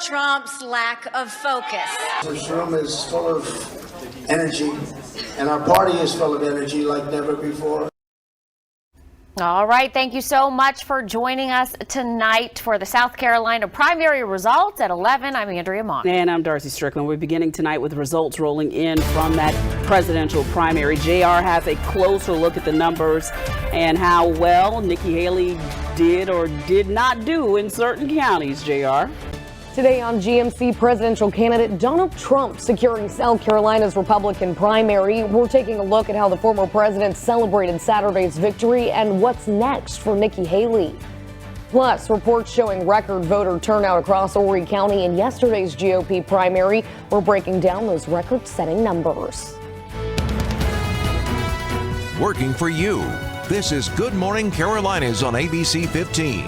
Trump's lack of focus. This room is full of energy, and our party is full of energy like never before. All right, thank you so much for joining us tonight for the South Carolina primary results at 11. I'm Andrea Mott. And I'm Darcy Strickland. We're beginning tonight with results rolling in from that presidential primary. JR has a closer look at the numbers and how well Nikki Haley did or did not do in certain counties, JR. Today on GMC, presidential candidate Donald Trump securing South Carolina's Republican primary. We're taking a look at how the former president celebrated Saturday's victory and what's next for Nikki Haley. Plus, reports showing record voter turnout across Horry County in yesterday's GOP primary. We're breaking down those record-setting numbers. Working for you. This is Good Morning Carolinas on ABC 15.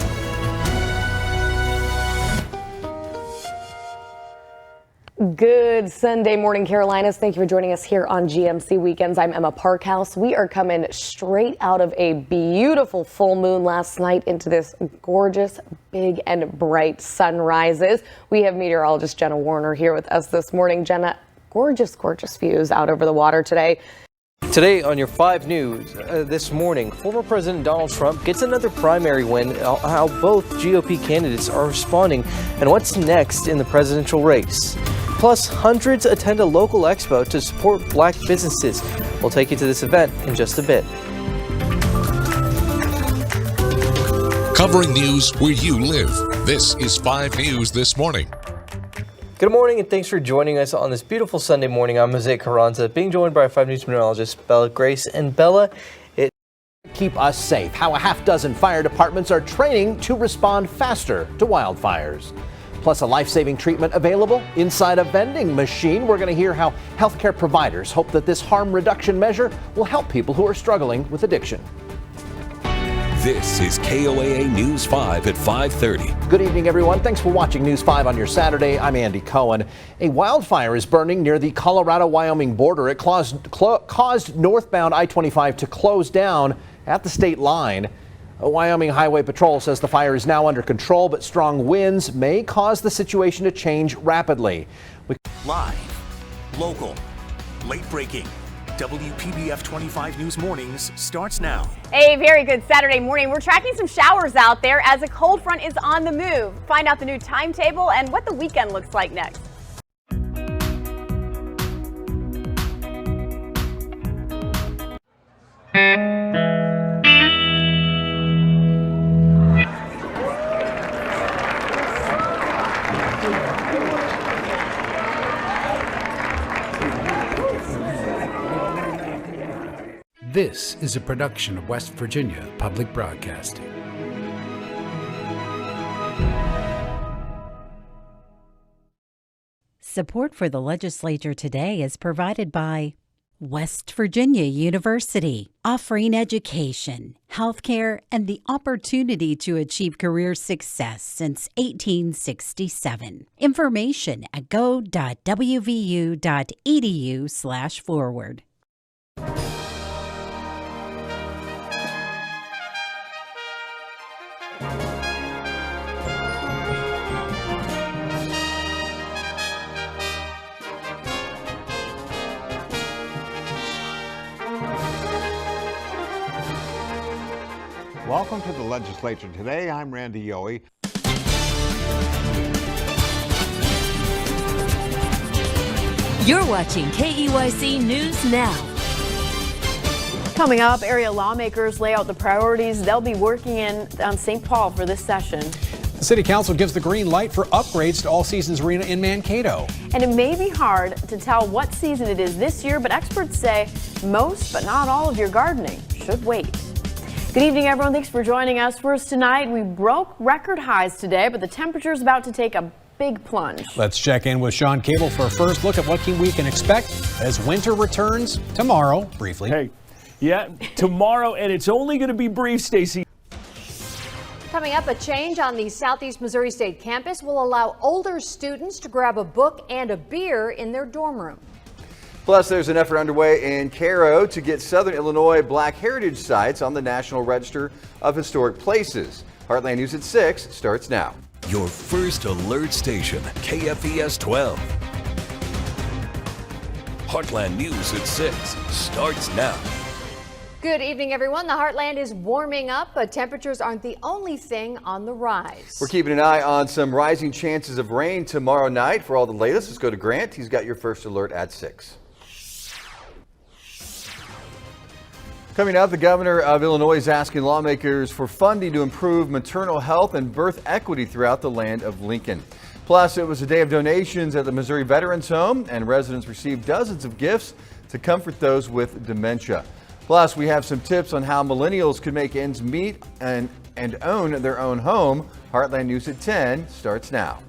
Good Sunday morning, Carolinas. Thank you for joining us here on GMC Weekends. I'm Emma Parkhouse. We are coming straight out of a beautiful full moon last night into this gorgeous, big and bright sunrises. We have meteorologist Jenna Warner here with us this morning. Jenna, gorgeous, gorgeous views out over the water today. Today on your 5 News this morning, former President Donald Trump gets another primary win, how both GOP candidates are responding, and what's next in the presidential race. Plus, hundreds attend a local expo to support black businesses. We'll take you to this event in just a bit. Covering news where you live. This is 5 News This Morning. Good morning and thanks for joining us on this beautiful Sunday morning. I'm Jose Carranza, being joined by our 5 News meteorologist Bella Grace. And Bella, keep us safe. How a half dozen fire departments are training to respond faster to wildfires. Plus a life-saving treatment available inside a vending machine. We're going to hear how healthcare providers hope that this harm reduction measure will help people who are struggling with addiction. This is KOAA News 5 at 5:30. Good evening, everyone. Thanks for watching News 5 on your Saturday. I'm Andy Cohen. A wildfire is burning near the Colorado-Wyoming border. It caused northbound I-25 to close down at the state line. Wyoming Highway Patrol says the fire is now under control, but strong winds may cause the situation to change rapidly. Live, local, late breaking. WPBF 25 News Mornings starts now. A very good Saturday morning. We're tracking some showers out there as a cold front is on the move. Find out the new timetable and what the weekend looks like next. This is a production of West Virginia Public Broadcasting. Support for the legislature today is provided by West Virginia University, offering education, healthcare, and the opportunity to achieve career success since 1867. Information at go.wvu.edu/forward. Welcome to the legislature today. I'm Randy Yohe. You're watching KEYC News Now. Coming up, area lawmakers lay out the priorities they'll be working on St. Paul for this session. The City Council gives the green light for upgrades to All Seasons Arena in Mankato. And it may be hard to tell what season it is this year, but experts say most, but not all of your gardening should wait. Good evening, everyone. Thanks for joining us. First tonight, we broke record highs today, but the temperature is about to take a big plunge. Let's check in with Sean Cable for a first look at what we can expect as winter returns tomorrow, briefly. Hey, yeah, tomorrow, and it's only going to be brief, Stacey. Coming up, a change on the Southeast Missouri State campus will allow older students to grab a book and a beer in their dorm room. Plus, there's an effort underway in Cairo to get Southern Illinois Black Heritage sites on the National Register of Historic Places. Heartland News at 6 starts now. Your first alert station, KFES 12. Heartland News at 6 starts now. Good evening, everyone. The Heartland is warming up, but temperatures aren't the only thing on the rise. We're keeping an eye on some rising chances of rain tomorrow night. For all the latest, let's go to Grant. He's got your first alert at 6. Coming up, the governor of Illinois is asking lawmakers for funding to improve maternal health and birth equity throughout the land of Lincoln. Plus, it was a day of donations at the Missouri Veterans Home, and residents received dozens of gifts to comfort those with dementia. Plus, we have some tips on how millennials could make ends meet and own their own home. Heartland News at 10 starts now.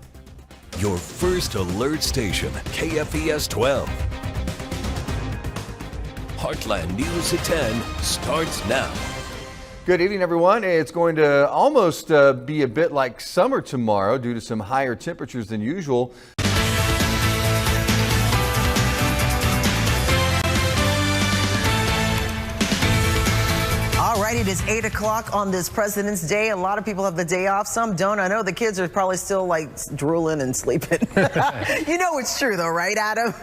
Your first alert station, KFES 12. Heartland News at 10 starts now. Good evening, everyone. It's going to almost be a bit like summer tomorrow due to some higher temperatures than usual. All right, it is 8 o'clock on this President's Day. A lot of people have the day off. Some don't. I know the kids are probably still like drooling and sleeping. You know it's true though, right, Adam?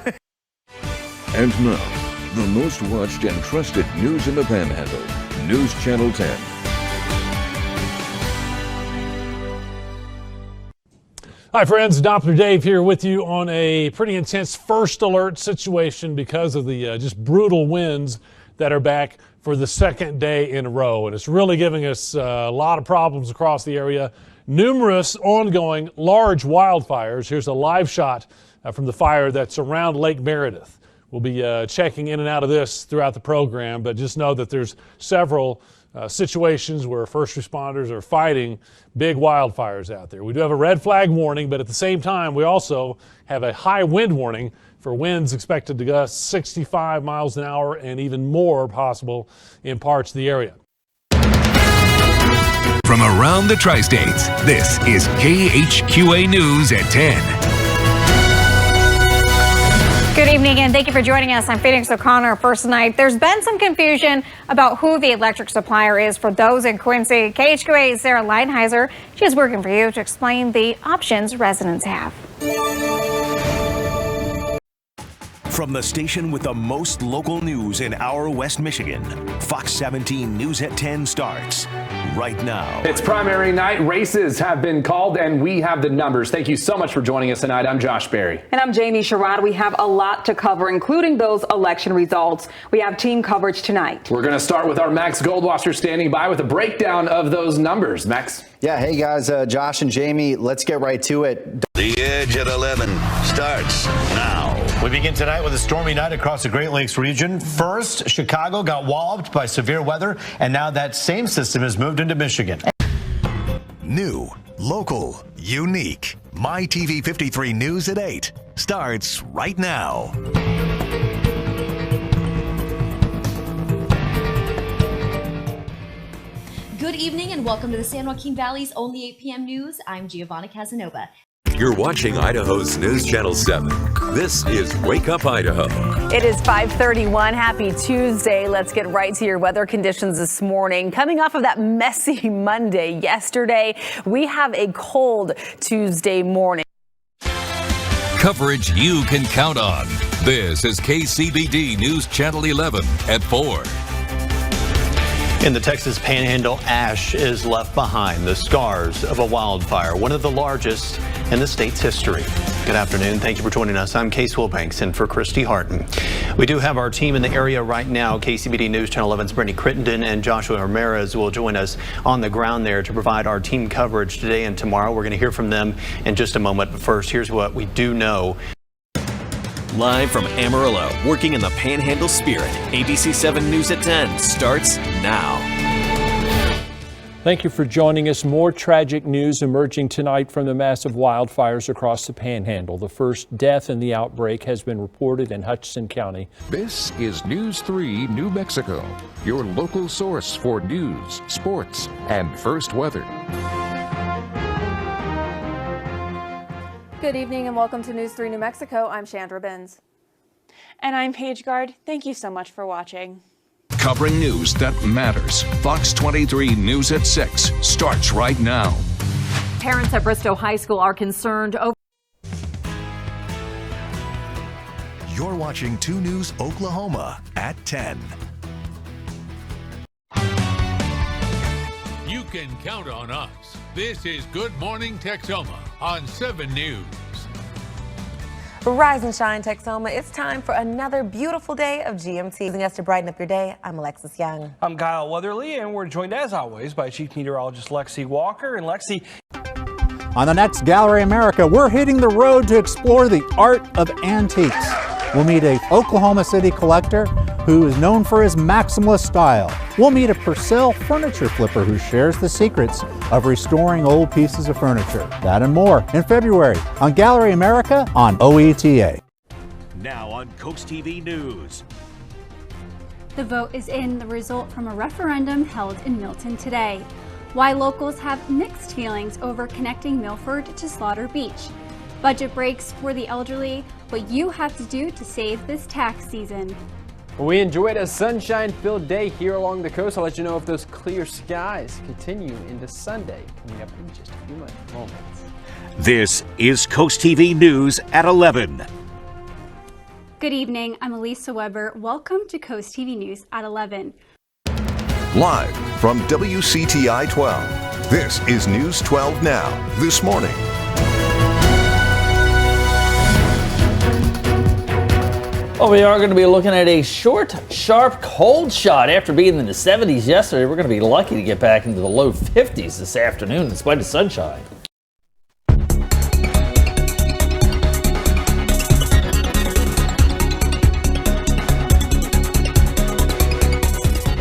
And now, the most watched and trusted news in the Panhandle. News Channel 10. Hi friends, Doppler Dave here with you on a pretty intense first alert situation because of the just brutal winds that are back for the second day in a row. And it's really giving us a lot of problems across the area. Numerous ongoing large wildfires. Here's a live shot from the fire that's around Lake Meredith. We'll be checking in and out of this throughout the program, but just know that there's several situations where first responders are fighting big wildfires out there. We do have a red flag warning, but at the same time, we also have a high wind warning for winds expected to gust 65 miles an hour and even more possible in parts of the area. From around the tri-states, this is KHQA News at 10. Good evening and thank you for joining us. I'm Phoenix O'Connor. First tonight, there's been some confusion about who the electric supplier is for those in Quincy. KHQA's Sarah Leinheiser, she's working for you to explain the options residents have. From the station with the most local news in our West Michigan, Fox 17 News at 10 starts right now. It's primary night. Races have been called, and we have the numbers. Thank you so much for joining us tonight. I'm Josh Berry. And I'm Jamie Sherrod. We have a lot to cover, including those election results. We have team coverage tonight. We're going to start with our Max Goldwasser standing by with a breakdown of those numbers. Max? Yeah, hey guys, Josh and Jamie, let's get right to it. The Edge at 11 starts now. We begin tonight with a stormy night across the Great Lakes region. First, Chicago got walloped by severe weather, and now that same system has moved into Michigan. New, local, unique. My TV 53 News at 8 starts right now. Good evening and welcome to the San Joaquin Valley's only 8 p.m. news. I'm Giovanna Casanova. You're watching Idaho's News Channel 7. This is Wake Up Idaho. It is 5:31. Happy Tuesday. Let's get right to your weather conditions this morning. Coming off of that messy Monday yesterday, we have a cold Tuesday morning. Coverage you can count on. This is KCBD News Channel 11 at 4. In the Texas Panhandle, ash is left behind, the scars of a wildfire, one of the largest in the state's history. Good afternoon. Thank you for joining us. I'm Case Wilbanks in for Christy Harton. We do have our team in the area right now. KCBD News Channel 11's Brittany Crittenden and Joshua Ramirez will join us on the ground there to provide our team coverage today and tomorrow. We're going to hear from them in just a moment. But first, here's what we do know. Live from Amarillo, working in the Panhandle spirit, ABC 7 News at 10 starts now. Thank you for joining us. More tragic news emerging tonight from the massive wildfires across the Panhandle. The first death in the outbreak has been reported in Hutchinson County. This is News 3 New Mexico, your local source for news, sports, and first weather. Good evening and welcome to News 3 New Mexico. I'm Chandra Benz. And I'm Paige Guard. Thank you so much for watching. Covering news that matters. Fox 23 News at 6 starts right now. Parents at Bristow High School are concerned over. You're watching 2 News Oklahoma at 10. You can count on us. This is Good Morning Texoma on 7 News. Rise and shine, Texoma. It's time for another beautiful day of GMT. Using us to brighten up your day, I'm Alexis Young. I'm Kyle Weatherly, and we're joined as always by Chief Meteorologist Lexi Walker. And Lexi, on the next Gallery America, we're hitting the road to explore the art of antiques. We'll meet a Oklahoma City collector who is known for his maximalist style. We'll meet a Purcell furniture flipper who shares the secrets of restoring old pieces of furniture. That and more in February on Gallery America on OETA. Now on Coast TV News. The vote is in, the result from a referendum held in Milton today. Why locals have mixed feelings over connecting Milford to Slaughter Beach. Budget breaks for the elderly, what you have to do to save this tax season. We enjoyed a sunshine-filled day here along the coast. I'll let you know if those clear skies continue into Sunday, coming up in just a few moments. This is Coast TV News at 11. Good evening, I'm Elisa Weber. Welcome to Coast TV News at 11. Live from WCTI 12, this is News 12 Now, this morning. Well, we are going to be looking at a short, sharp, cold shot. After being in the 70s yesterday, we're going to be lucky to get back into the low 50s this afternoon, despite the sunshine.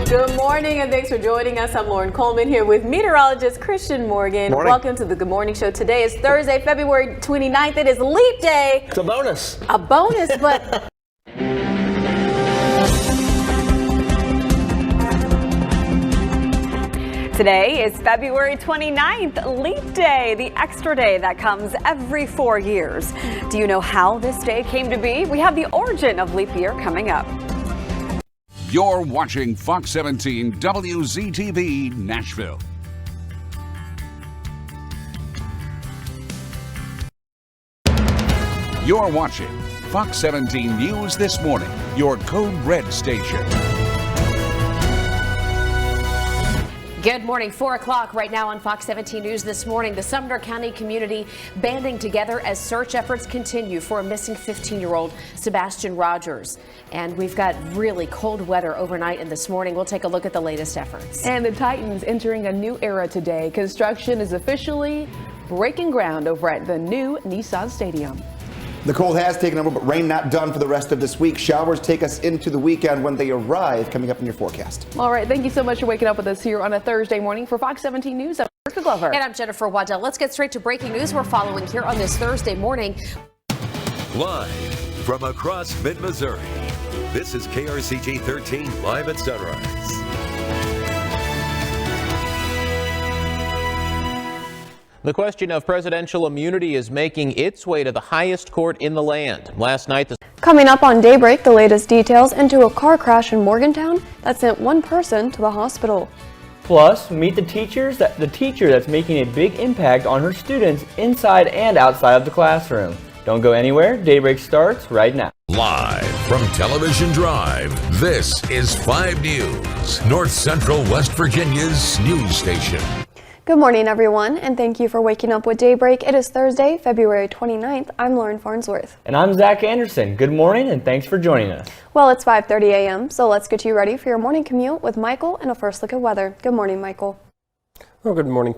Good morning and thanks for joining us. I'm Lauren Coleman here with meteorologist Christian Morgan. Morning. Welcome to the Good Morning Show. Today is Thursday, February 29th. It is Leap Day. It's a bonus. A bonus, but... Today is February 29th, Leap Day, the extra day that comes every 4 years. Do you know how this day came to be? We have the origin of leap year coming up. You're watching Fox 17 WZTV Nashville. You're watching Fox 17 News This Morning, your Code Red station. Good morning, 4 o'clock right now on Fox 17 News This Morning. The Sumner County community banding together as search efforts continue for a missing 15-year-old Sebastian Rogers. And we've got really cold weather overnight and this morning. We'll take a look at the latest efforts. And the Titans entering a new era today. Construction is officially breaking ground over at the new Nissan Stadium. The cold has taken over, but rain not done for the rest of this week. Showers take us into the weekend when they arrive, coming up in your forecast. All right, thank you so much for waking up with us here on a Thursday morning. For Fox 17 News, I'm Erica Glover. And I'm Jennifer Waddell. Let's get straight to breaking news we're following here on this Thursday morning. Live from across mid-Missouri, this is KRCG 13 live at sunrise. The question of presidential immunity is making its way to the highest court in the land. Last night, Coming up on Daybreak, the latest details into a car crash in Morgantown that sent one person to the hospital. Plus, meet the teacher that's making a big impact on her students inside and outside of the classroom. Don't go anywhere. Daybreak starts right now. Live from Television Drive, this is 5 News, North Central West Virginia's news station. Good morning, everyone, and thank you for waking up with Daybreak. It is Thursday, February 29th. I'm Lauren Farnsworth. And I'm Zach Anderson. Good morning and thanks for joining us. Well, it's 5:30 a.m., so let's get you ready for your morning commute with Michael and a first look at weather. Good morning, Michael. Well, good morning.